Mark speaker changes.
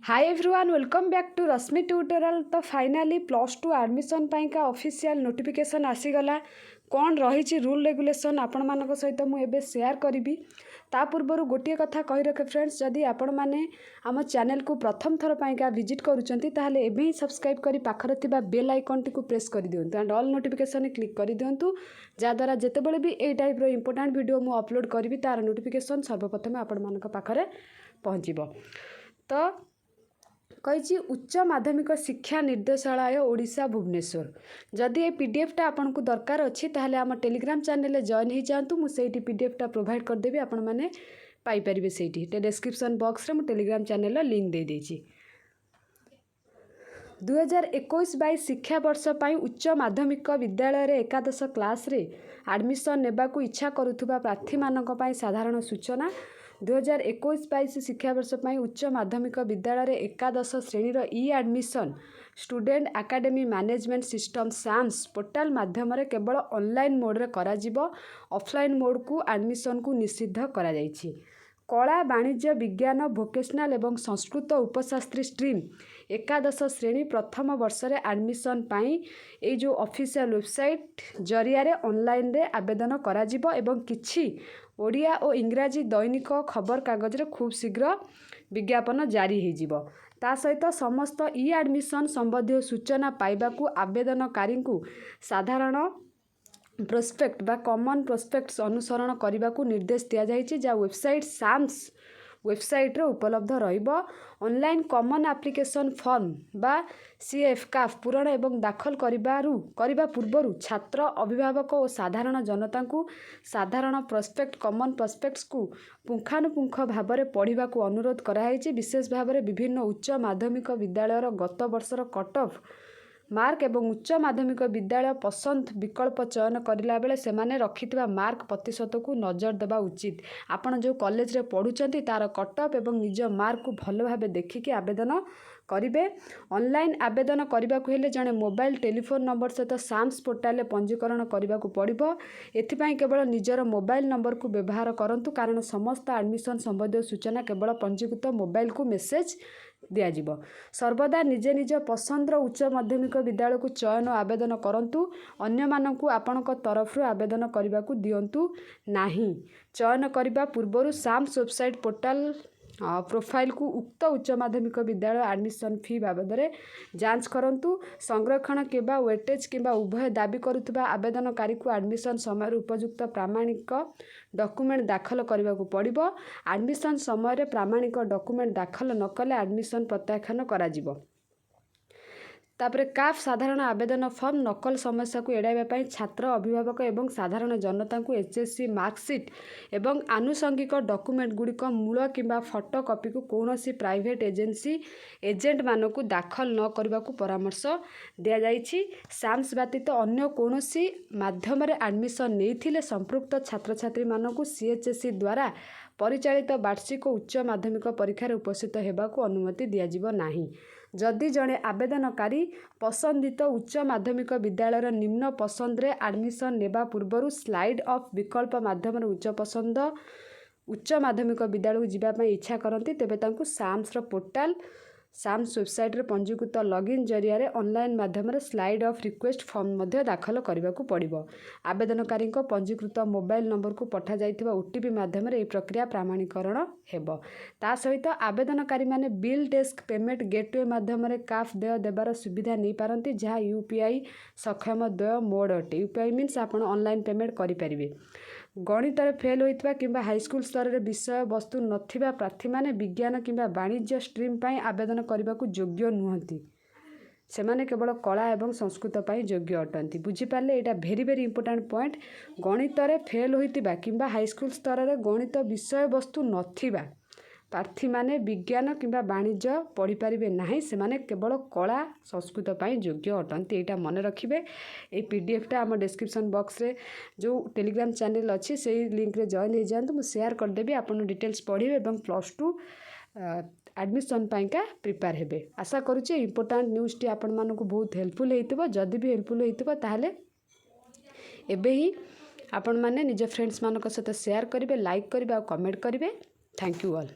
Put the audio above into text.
Speaker 1: Hi everyone welcome back to Rashmi tutorial. तो finally +2 admission पाइका official notification आसीगला। कौन रही रूल रेगुलेशन आपण मान सहित मुझे शेयर करी। ता पूर्वर गोटे कथा कही रखे फ्रेंड्स, जदि आपण मैंने आम चैनल को प्रथम थर पाइका विजिट करुँच ताहले एबे ही सब्सक्राइब करी पाखर थिबा बेल आइकन टी प्रेस कर दियंतु एंड ऑल नोटिफिकेशन क्लिक कर दियंतु, जहाँद्वारा जितेबले भी ए टाइप इंपोर्टेंट वीडियो मु अपलोड करी तार नोटिफिकेशन सर्वप्रथम आपण मान पाखरे पहुँचब। तो कही उच्च माध्यमिक शिक्षा निर्देशालय ओडिशा भुवनेश्वर। जदि ये पीडीएफटा आपन को दरकार अच्छी ताहले आम टेलीग्राम चैनल जॉइन हो जातु। मुझे पीडीएफटा प्रोवाइड करदेवी, आपण मैंने पाइपर से डिस्क्रिप्शन बॉक्स रे मु टेलीग्राम चैनल लिंक दे देछि। 2021-22 शिक्षा वर्ष पर उच्च माध्यमिक विद्यालय रे एकादश क्लास रे एडमिशन नेबाकू इच्छा करुथुबा प्रार्थी मानक पई साधारण सूचना। 2021-22 शिक्षा वर्ष पर उच्च माध्यमिक विद्यालय रे एकादश श्रेणी इ admission student academy management system SAMS portal माध्यम केवल ऑनलाइन मोड रे करा जिवो। ऑफलाइन मोड को एडमिशन को निषिद्ध करा जायछि। कला वाणिज्य विज्ञान भोकेशनल एवं संस्कृत उपशास्त्री स्ट्रीम एकादश श्रेणी प्रथम वर्ष रे एडमिशन पाई ए जो ऑफिशियल वेबसाइट जरिया रे ऑनलाइन रे आवेदन करा जिवो एवं किछि ओडिया और इंग्राजी दैनिक खबर कागज रे खूब शीघ्र विज्ञापन जारी हो जिवो। ता सहित समस्त इ एडमिशन संबंधी सूचना पाइबाकू आवेदनकारी को साधारण प्रोस्पेक्ट बा कॉमन प्रोस्पेक्ट्स अनुसरण करने को निर्देश दिया जाइए, जहाँ वेबसाइट साम्स वेबसाइट रे उपलब्ध रहिबो। ऑनलाइन कॉमन एप्लिकेशन फॉर्म बा CFCAF पूरण एवं दाखल करबा पूर्व छात्र अभिभावक और साधारण जनता को साधारण प्रोस्पेक्ट कॉमन प्रोस्पेक्ट्स को पुंखानुपुंख भाव में पढ़ा को अनुरोध कराई। विशेष भाव में विभिन्न उच्च माध्यमिक विद्यालय गत वर्षर कट ऑफ मार्क एवं उच्च माध्यमिक विद्यालय पसंद विकल्प चयन करला बेले सेमाने रखिथिबा मार्क प्रतिशत को नजर देवा उचित। आपण जो कॉलेज रे पढ़ुचंती तार कट ऑफ एवं निज मार्क को भल भाव देखिकी आवेदन करिवे। ऑनलाइन आवेदन करने को हेले जने मोबाइल टेलीफोन नंबर सहित साम्स पोर्टाल पंजीकरण करने को पड़िबो। एथिपाई केवल निजर मोबाइल नंबर को व्यवहार करंतु, कारण समस्त एडमिशन संबंधी सूचना केवल पंजीकृत मोबाइल को मेसेज दियाजिबो। सर्वदा निजे निज पसंदर उच्च माध्यमिक विद्यालय को चयन आवेदन करंतु, अन्य मानकु आपनक तरफ आवेदन करने को दियंतु नाही। चयन करने पूर्व साम्स वेबसाइट पोर्टाल प्रोफाइल को उक्त उच्च माध्यमिक विद्यालय एडमिशन फी बाबद में जांच करंतु। संरक्षण किंबा वेटेज किंबा उभय दाबी करुवा आवेदनकारी को एडमिशन समय उपयुक्त प्रामाणिक डॉक्यूमेंट दाखल करने को पड़िबो। एडमिशन समय प्रामाणिक डॉक्यूमेंट दाखल न कले एडमिशन प्रत्याख्यान करा जिवो। तापरे काफ साधारण आवेदन फॉर्म नकल समस्या को एड़ाइबा छात्र अभिभावक एवं साधारण जनता को HSE मार्कशीट एवं आनुषंगिक डॉक्यूमेंट गुड़िक मूल किंबा फोटो कॉपी को कौनसी प्राइवेट एजेंसी एजेंट मानक दाखल न करने को परामर्श दिया जाइछि। साम्स व्यतीत अन्य कौनसी माध्यम एडमिशन नहीं संपृक्त छात्र छात्री मानक CHSE द्वारा परिचालित वार्षिक उच्च माध्यमिक परीक्षा उपस्थित होगाकू अनुमति दियाजिबो नाही। जदि जड़े आवेदनकारी पसंदित उच्च माध्यमिक विद्यालय निम्न पसंद रे एडमिशन नेबा पूर्व स्लाइड ऑफ विकल्प माध्यम उच्च माध्यमिक विद्यालय को जीवाई इच्छा करती, तेबे तांकु साम्स पोर्टाल साम्स वेबसाइट रे पंजीकृत लॉगिन जरिया रे ऑनलाइन माध्यम स्लाइड ऑफ रिक्वेस्ट फॉर्म दाखल करने को पड़िबो। आवेदनकारी पंजीकृत मोबाइल नंबर को पठा जाइथिबा OTP माध्यम रे प्रक्रिया प्रमाणीकरण हेबो। ता सहित आवेदनकारी माने बिल डेस्क पेमेंट गेटवे माध्यम रे काफ देय देबार सुविधा नहीं पारंती, जहाँ UPI सक्षम देय मोड अटे। UPI मीन्स आपण ऑनलाइन पेमेंट करि परिबे। गणित रे फेल होइतबा किंबा हाईस्कूल स्तर रे विषय वस्तु नथिबा प्रार्थी माने विज्ञान किंबा वाणिज्य स्ट्रीम पाई आवेदन करने को योग्य नुहंती। सेमाने केवल कला एवं संस्कृत पाई योग्य अटंती। बुझिपारे यहाँ भेरी भेरी इंपोर्टेंट पॉइंट। गणित रे फेल होइतबा किंबा हाईस्कूल स्तर रे गणित विषय वस्तु नथिबा प्रार्थी माने विज्ञान किंबा वाणिज्य पढ़ी पारिबे नाही, सेमाने केवल कला संस्कृत पाई योग्य अटंती। एटा मन रखिबे। ए पीडीएफटा आम डिस्क्रिप्शन बॉक्स रे जो टेलीग्राम चैनल अच्छी से लिंक रे जॉइन हो जातु। मु शेयर करदेवी, आपन डिटेल्स पढ़िबे एवं +2 एडमिशन पाइका प्रिपेयर हेबे। आशा करुचे इंपोर्टेंट न्यूज़ टी आपण मानकु बहुत हेल्पफुल हेतिबो। जदि भी हेल्पफुल हेतिबो ताहले एबे ही आपण माने निज फ्रेंड्स मानक सहित शेयर करिवे, लाइक करिवे और कमेंट करिवे। Thank you all.